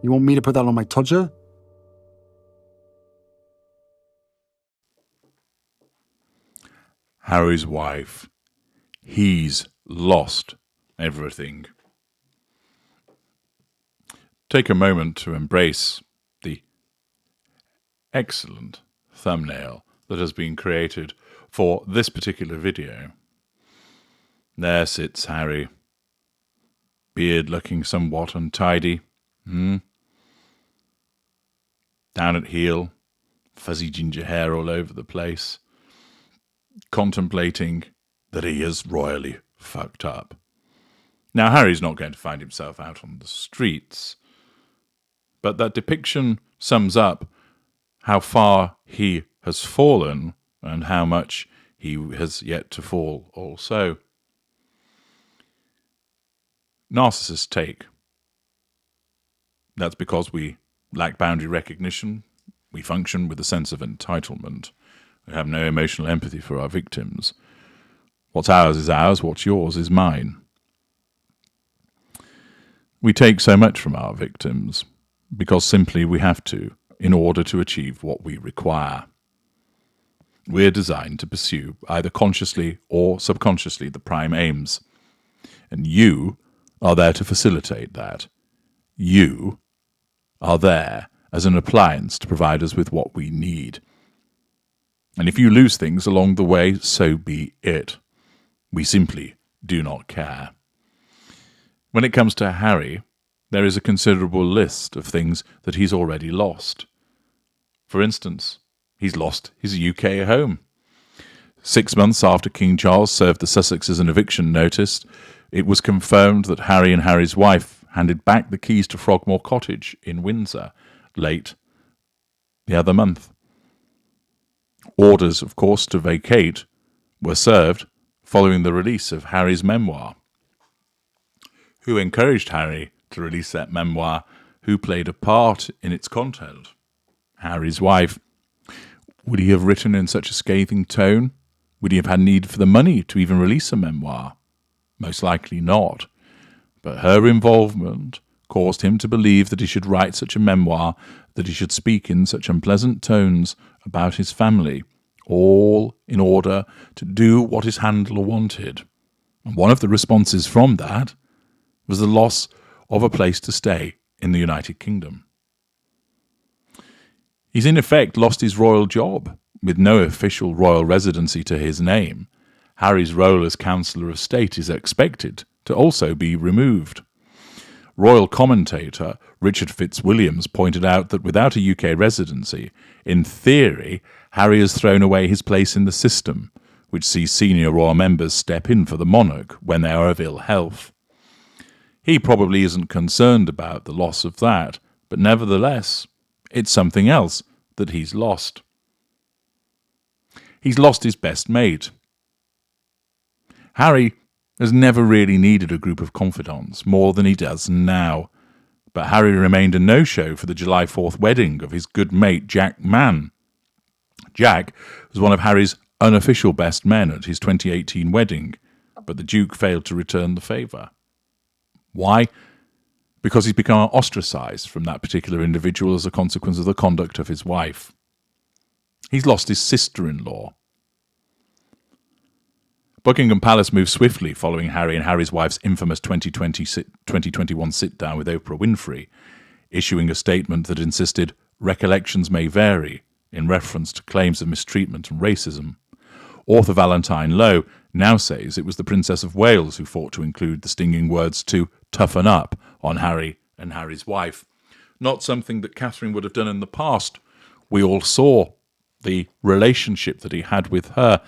You want me to put that on my Tudor? Harry's wife. He's lost everything. Take a moment to embrace the excellent thumbnail that has been created for this particular video. There sits Harry, beard looking somewhat untidy, down at heel, fuzzy ginger hair all over the place, contemplating that he has royally fucked up. Now, Harry's not going to find himself out on the streets, but that depiction sums up how far he has fallen and how much he has yet to fall also. Narcissist take. That's because we lack boundary recognition. We function with a sense of entitlement. We have no emotional empathy for our victims. What's ours is ours, what's yours is mine. We take so much from our victims because simply we have to in order to achieve what we require. We're designed to pursue, either consciously or subconsciously, the prime aims. And you are there to facilitate that. You are there as an appliance to provide us with what we need. And if you lose things along the way, so be it. We simply do not care. When it comes to Harry, there is a considerable list of things that he's already lost. For instance, he's lost his UK home. 6 months after King Charles served the Sussexes an eviction notice, it was confirmed that Harry and Harry's wife handed back the keys to Frogmore Cottage in Windsor late the other month. Orders, of course, to vacate were served following the release of Harry's memoir. Who encouraged Harry to release that memoir? Who played a part in its content? Harry's wife. Would he have written in such a scathing tone? Would he have had need for the money to even release a memoir? Most likely not. But her involvement caused him to believe that he should write such a memoir, that he should speak in such unpleasant tones about his family, all in order to do what his handler wanted. And one of the responses from that was the loss of a place to stay in the United Kingdom. He's in effect lost his royal job, with no official royal residency to his name. Harry's role as Councillor of State is expected to also be removed. Royal commentator Richard Fitzwilliams pointed out that without a UK residency, in theory, Harry has thrown away his place in the system, which sees senior royal members step in for the monarch when they are of ill health. He probably isn't concerned about the loss of that, but nevertheless, it's something else that he's lost. He's lost his best mate. Harry has never really needed a group of confidants more than he does now, but Harry remained a no-show for the July 4th wedding of his good mate Jack Mann. Jack was one of Harry's unofficial best men at his 2018 wedding, but the Duke failed to return the favour. Why? Because he's become ostracised from that particular individual as a consequence of the conduct of his wife. He's lost his sister-in-law. Buckingham Palace moved swiftly following Harry and Harry's wife's infamous 2021 sit-down with Oprah Winfrey, issuing a statement that insisted recollections may vary in reference to claims of mistreatment and racism. Author Valentine Lowe now says it was the Princess of Wales who fought to include the stinging words to toughen up on Harry and Harry's wife. Not something that Catherine would have done in the past. We all saw the relationship that he had with her,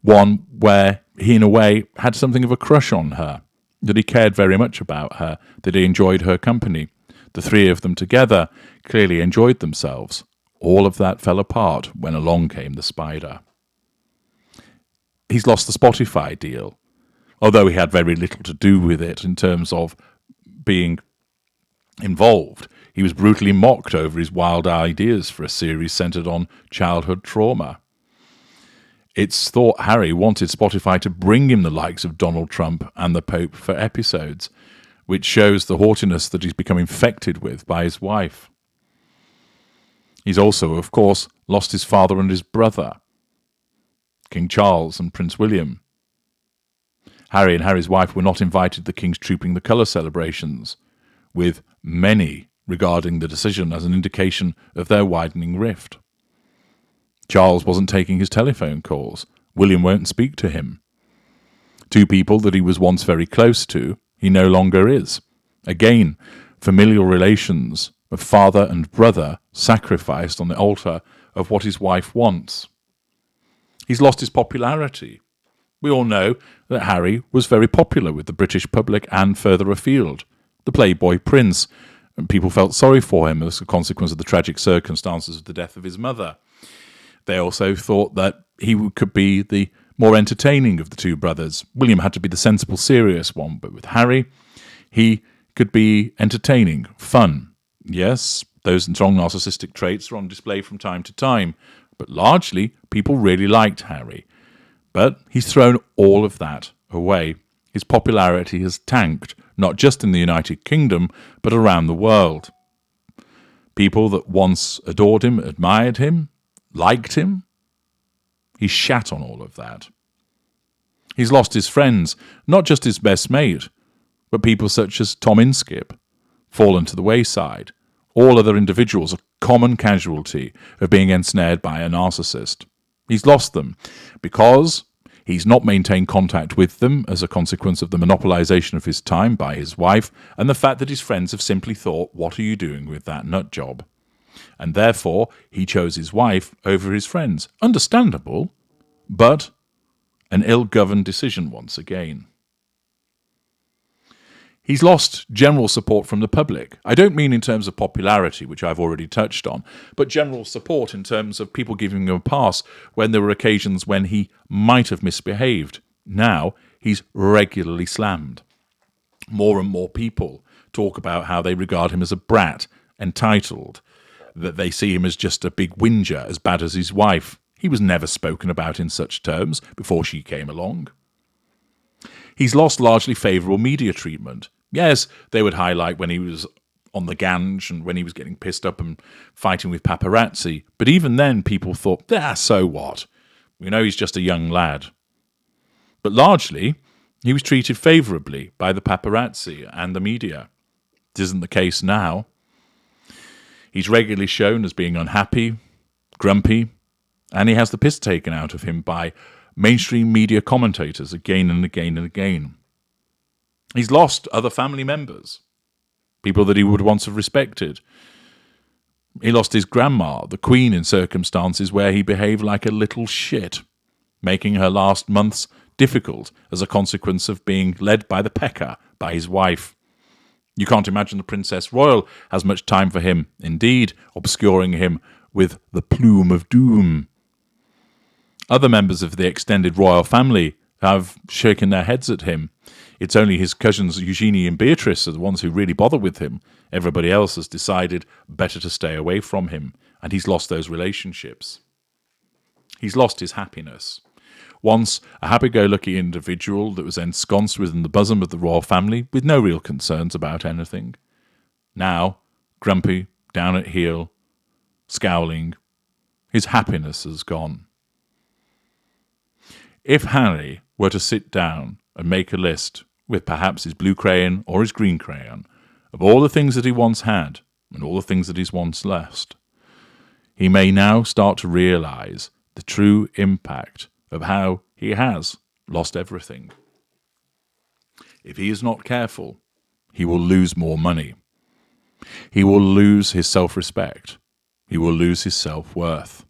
one where he, in a way, had something of a crush on her, that he cared very much about her, that he enjoyed her company. The three of them together clearly enjoyed themselves. All of that fell apart when along came the spider. He's lost the Spotify deal, although he had very little to do with it in terms of being involved. He was brutally mocked over his wild ideas for a series centred on childhood trauma. It's thought Harry wanted Spotify to bring him the likes of Donald Trump and the Pope for episodes, which shows the haughtiness that he's become infected with by his wife. He's also, of course, lost his father and his brother, King Charles and Prince William. Harry and Harry's wife were not invited to the King's Trooping the Colour celebrations, with many regarding the decision as an indication of their widening rift. Charles wasn't taking his telephone calls. William won't speak to him. Two people that he was once very close to, he no longer is. Again, familial relations of father and brother sacrificed on the altar of what his wife wants. He's lost his popularity. We all know that Harry was very popular with the British public and further afield. The Playboy Prince, and people felt sorry for him as a consequence of the tragic circumstances of the death of his mother. They also thought that he could be the more entertaining of the two brothers. William had to be the sensible, serious one, but with Harry, he could be entertaining, fun. Yes, those strong narcissistic traits are on display from time to time, but largely people really liked Harry. But he's thrown all of that away. His popularity has tanked, not just in the United Kingdom, but around the world. People that once adored him, admired him, liked him, he's shat on all of that. He's lost his friends, not just his best mate, but people such as Tom Inskip, fallen to the wayside. All other individuals, a common casualty of being ensnared by a narcissist. He's lost them because he's not maintained contact with them as a consequence of the monopolization of his time by his wife and the fact that his friends have simply thought, what are you doing with that nut job? And therefore, he chose his wife over his friends. Understandable, but an ill-governed decision once again. He's lost general support from the public. I don't mean in terms of popularity, which I've already touched on, but general support in terms of people giving him a pass when there were occasions when he might have misbehaved. Now, he's regularly slammed. More and more people talk about how they regard him as a brat, entitled, that they see him as just a big whinger, as bad as his wife. He was never spoken about in such terms before she came along. He's lost largely favourable media treatment. Yes, they would highlight when he was on the Gange and when he was getting pissed up and fighting with paparazzi. But even then, people thought, so what? We know he's just a young lad. But largely, he was treated favourably by the paparazzi and the media. It isn't the case now. He's regularly shown as being unhappy, grumpy, and he has the piss taken out of him by mainstream media commentators again and again and again. He's lost other family members, people that he would once have respected. He lost his grandma, the Queen, in circumstances where he behaved like a little shit, making her last months difficult as a consequence of being led by the pecker by his wife. You can't imagine the Princess Royal has much time for him, indeed, obscuring him with the plume of doom. Other members of the extended royal family have shaken their heads at him. It's only his cousins Eugenie and Beatrice are the ones who really bother with him. Everybody else has decided better to stay away from him, and he's lost those relationships. He's lost his happiness. Once a happy-go-lucky individual that was ensconced within the bosom of the royal family with no real concerns about anything. Now, grumpy, down at heel, scowling, his happiness has gone. If Harry were to sit down and make a list with perhaps his blue crayon or his green crayon of all the things that he once had and all the things that he's once lost, he may now start to realise the true impact of how he has lost everything. If he is not careful, he will lose more money. He will lose his self-respect. He will lose his self-worth.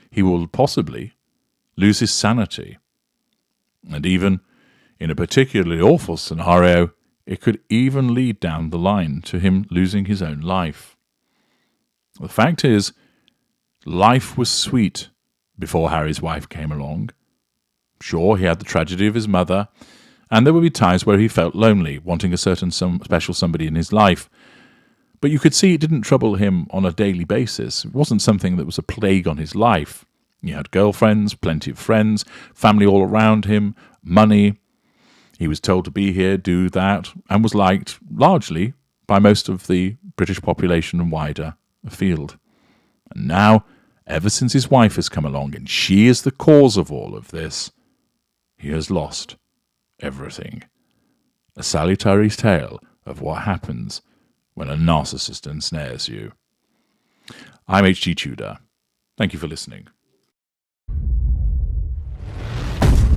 He will possibly lose his sanity. And even in a particularly awful scenario, it could even lead down the line to him losing his own life. The fact is, life was sweet before Harry's wife came along. Sure, he had the tragedy of his mother, and there would be times where he felt lonely, wanting a certain special somebody in his life. But you could see it didn't trouble him on a daily basis. It wasn't something that was a plague on his life. He had girlfriends, plenty of friends, family all around him, money. He was told to be here, do that, and was liked largely by most of the British population and wider afield. And now, ever since his wife has come along and she is the cause of all of this, he has lost everything. A salutary tale of what happens when a narcissist ensnares you. I'm H.G. Tudor. Thank you for listening.